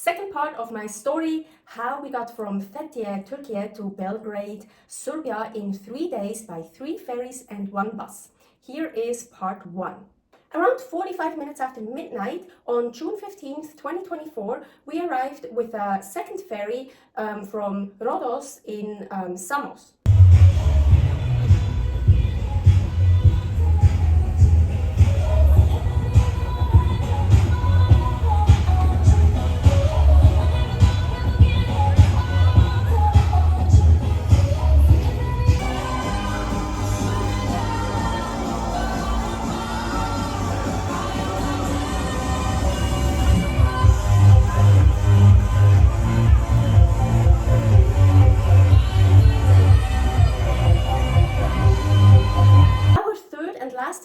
Second part of my story, how we got from Fethiye, Türkiye to Belgrade, Serbia in 3 days by 3 ferries and 1 bus. Here is part 1. Around 45 minutes after midnight on June 15th, 2024, we arrived with a second ferry from Rhodos in Samos.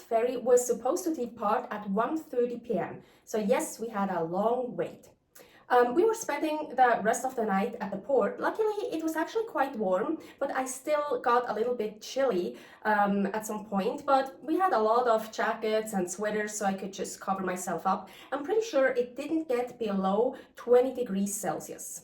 Ferry was supposed to depart at 1:30 p.m. So yes, we had a long wait. We were spending the rest of the night at the port. Luckily, it was actually quite warm, but I still got a little bit chilly at some point. But we had a lot of jackets and sweaters, so I could just cover myself up. I'm pretty sure it didn't get below 20 degrees Celsius.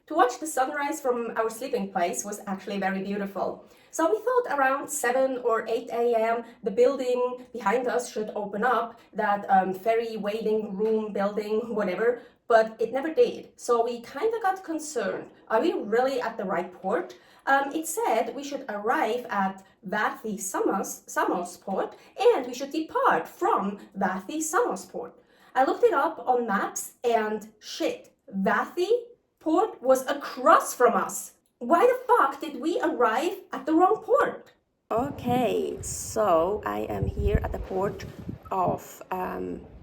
To watch the sunrise from our sleeping place was actually very beautiful. So we thought around 7 or 8 a.m. the building behind us should open up, that ferry waiting room building, whatever, but it never did. So we kind of got concerned. Are we really at the right port? It said we should arrive at Samos port and we should depart from Samos port. I looked it up on maps and shit, port was across from us. Why the fuck did we arrive at the wrong port? Okay, so I am here at the port of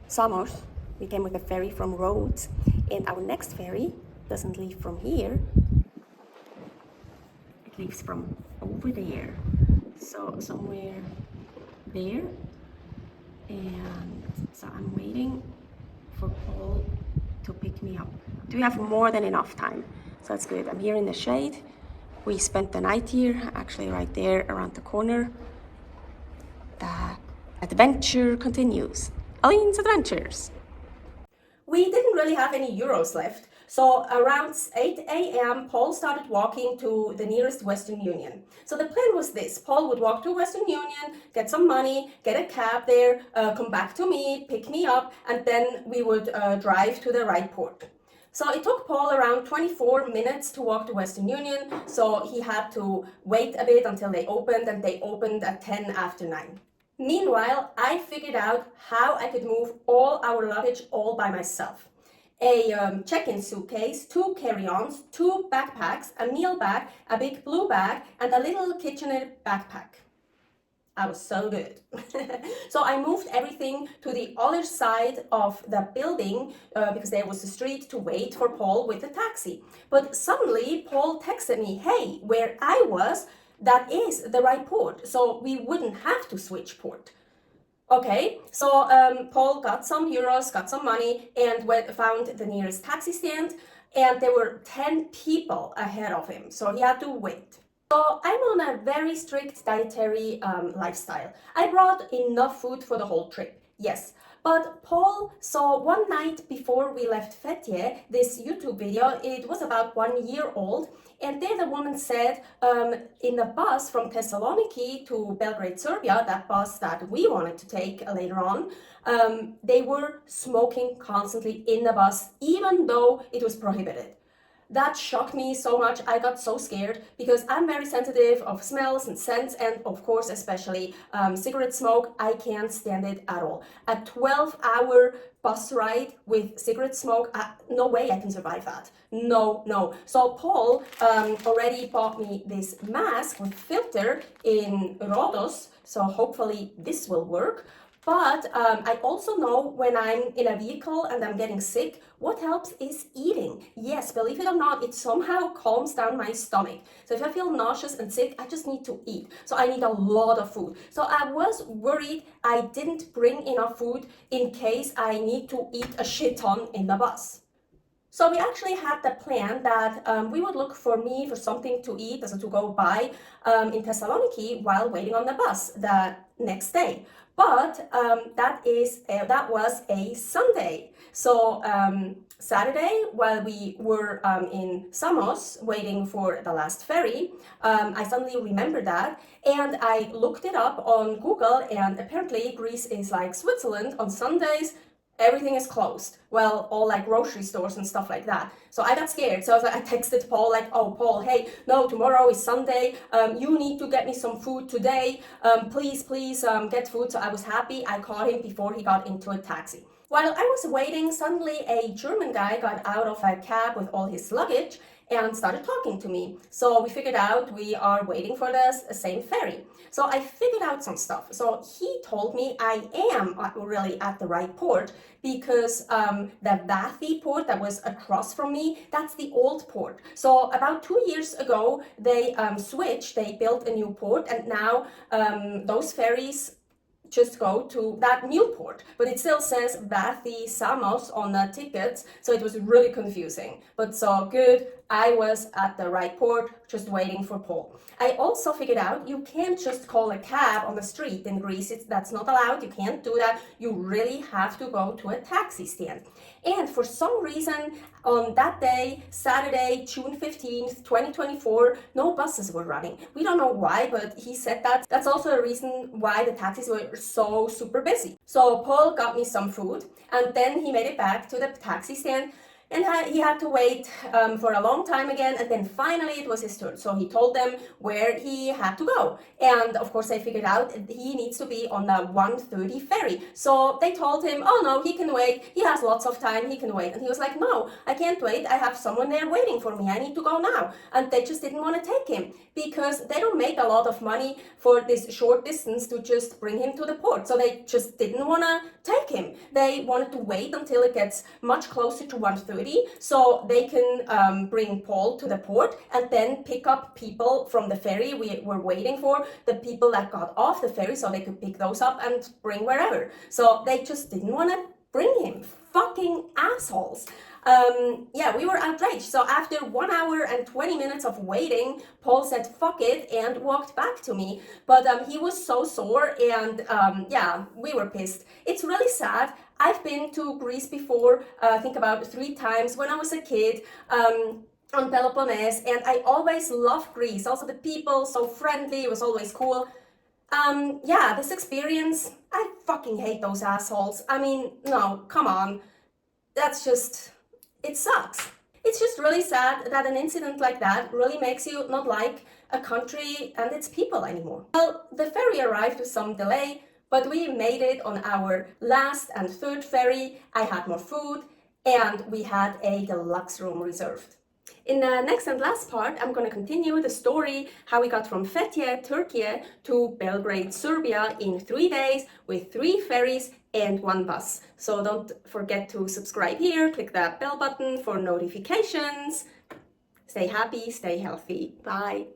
Samos. We came with a ferry from Rhodes, and our next ferry doesn't leave from here. It leaves from over there. So somewhere there. And so I'm waiting for Paul to pick me up. Do we have more than enough time? So that's good. I'm here in the shade. We spent the night here, actually right there around the corner. The adventure continues. Aline's adventures. We didn't really have any euros left. So around 8 a.m., Paul started walking to the nearest Western Union. So the plan was this. Paul would walk to Western Union, get some money, get a cab there, come back to me, pick me up, and then we would drive to the right port. So it took Paul around 24 minutes to walk to Western Union, so he had to wait a bit until they opened, and they opened at 10 after 9. Meanwhile, I figured out how I could move all our luggage all by myself. A check-in suitcase, 2 carry-ons, 2 backpacks, a meal bag, a big blue bag, and a little kitchenette backpack. I was so good. So I moved everything to the other side of the building because there was a street to wait for Paul with the taxi. But suddenly Paul texted me, hey, where I was, that is the right port. So we wouldn't have to switch port. Okay, so Paul got some euros, got some money, and found the nearest taxi stand. And there were 10 people ahead of him, so he had to wait. So I'm on a very strict dietary lifestyle. I brought enough food for the whole trip, yes. But Paul saw one night before we left Fethiye this YouTube video. It was about 1 year old, and there the woman said in the bus from Thessaloniki to Belgrade, Serbia, that bus that we wanted to take later on, they were smoking constantly in the bus, even though it was prohibited. That shocked me so much. I got so scared because I'm very sensitive of smells and scents, and of course especially cigarette smoke. I can't stand it at all. A 12-hour bus ride with cigarette smoke, no way I can survive that. No. So Paul already bought me this mask with filter in Rhodos, so hopefully this will work. But I also know when I'm in a vehicle and I'm getting sick, what helps is eating. Yes, believe it or not, it somehow calms down my stomach. So if I feel nauseous and sick, I just need to eat. So I need a lot of food. So I was worried I didn't bring enough food in case I need to eat a shit ton in the bus. So we actually had the plan that we would look for something to eat, to go buy in Thessaloniki while waiting on the bus the next day. But that was a Sunday. So Saturday, while we were in Samos waiting for the last ferry, I suddenly remembered that, and I looked it up on Google, and apparently Greece is like Switzerland. On Sundays, everything is closed. Well, all like grocery stores and stuff like that. So I got scared. So I texted Paul like, oh, Paul, hey, no, tomorrow is Sunday. You need to get me some food today. Please, get food. So I was happy. I caught him before he got into a taxi. While I was waiting, suddenly a German guy got out of a cab with all his luggage and started talking to me. So we figured out we are waiting for the same ferry. So I figured out some stuff. So he told me I am really at the right port because the Fethiye port that was across from me, that's the old port. So about 2 years ago, they switched, they built a new port, and now those ferries just go to that new port, but it still says Fethiye Samos on the tickets, so it was really confusing. But so good, I was at the right port, just waiting for Paul. I also figured out you can't just call a cab on the street in Greece. That's not allowed. You can't do that. You really have to go to a taxi stand. And for some reason, on that day, Saturday, June 15th, 2024, no buses were running. We don't know why, but he said that. That's also a reason why the taxis were so super busy. So Paul got me some food, and then he made it back to the taxi stand. And he had to wait for a long time again, and then finally it was his turn. So he told them where he had to go. And of course I figured out he needs to be on the 1:30 ferry. So they told him, oh no, he can wait. He has lots of time, he can wait. And he was like, no, I can't wait. I have someone there waiting for me. I need to go now. And they just didn't want to take him because they don't make a lot of money for this short distance to just bring him to the port. So they just didn't want to take him. They wanted to wait until it gets much closer to 1:30 so they can bring Paul to the port and then pick up people from the ferry we were waiting for, the people that got off the ferry, so they could pick those up and bring wherever. So they just didn't want to bring him. Fucking assholes. Yeah, we were outraged. So after 1 hour and 20 minutes of waiting, Paul said fuck it and walked back to me. But he was so sore, and yeah, we were pissed. It's really sad. I've been to Greece before, I think about 3 times when I was a kid. On Peloponnese, and I always loved Greece. Also the people, so friendly, it was always cool. Yeah, this experience, I fucking hate those assholes. I mean, no, come on. That's just, it sucks. It's just really sad that an incident like that really makes you not like a country and its people anymore. Well, the ferry arrived with some delay, but we made it on our last and third ferry. I had more food, and we had a deluxe room reserved. In the next and last part, I'm going to continue the story how we got from Fethiye, Türkiye to Belgrade, Serbia in 3 days with 3 ferries and 1 bus. So don't forget to subscribe here, click that bell button for notifications. Stay happy, stay healthy. Bye.